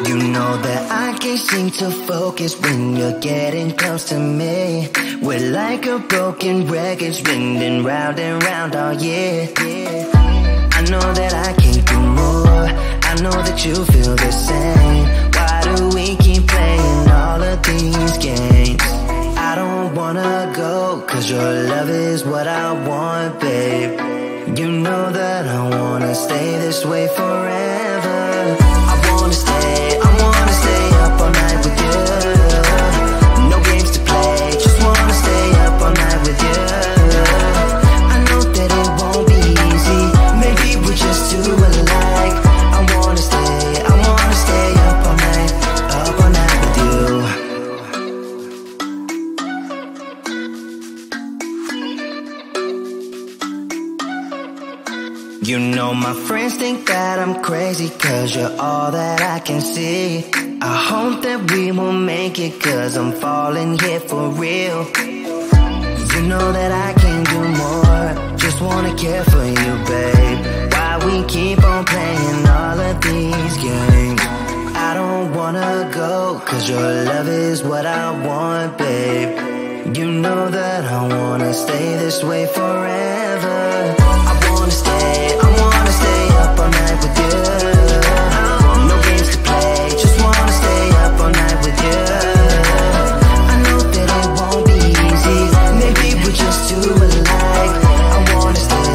You know that I can't seem to focus when you're getting close to me. We're like a broken record spinning round and round all year. I know that I can't do more, I know that you feel the same. Why do we keep playing all of these games? I don't wanna go, cause your love is what I want, babe. You know that I wanna stay this way forever. I wanna stay up all night with you. No games to play, just wanna stay up all night with you. I know that it won't be easy, maybe we're just too alike. I wanna stay up all night with you. You know my friends think that I'm crazy, cause you're all that I can see. I hope that we will make it, cause I'm falling here for real. You know that I can't do more, just wanna care for you, babe. Why we keep on playing all of these games? I don't wanna go, cause your love is what I want, babe. You know that I wanna stay this way forever. I wanna stay up all night with you. No games to play, just wanna stay up all night with you. I know that it won't be easy, maybe we're just too alike. I wanna stay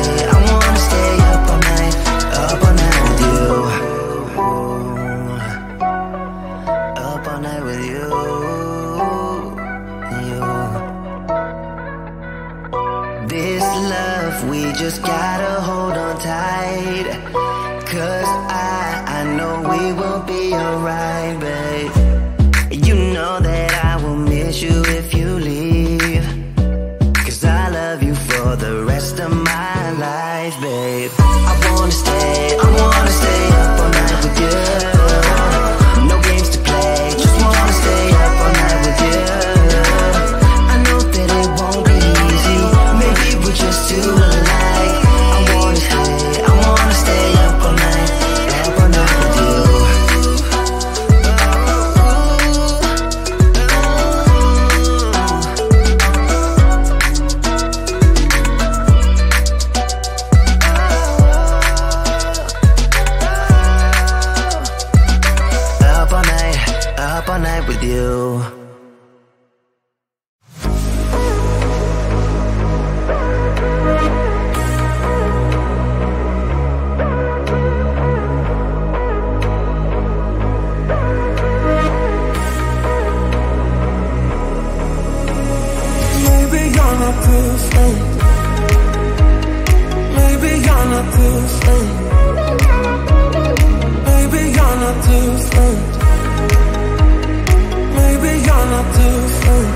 up all night with you. Up all night with you. This love, we just gotta hold on tight, cause I know we will be alright, babe. You know that I will miss you if you leave, cause I love you for the rest of my life, babe. I wanna stay up all night with you. No games to play, just wanna stay up all night with you. I know that it won't be easy, maybe we're just too alike. I wanna stay up all night with you. Up all night with you. Maybe you're not this late. Maybe you're not this late. Maybe you're not this late. Maybe you're not this late.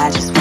I just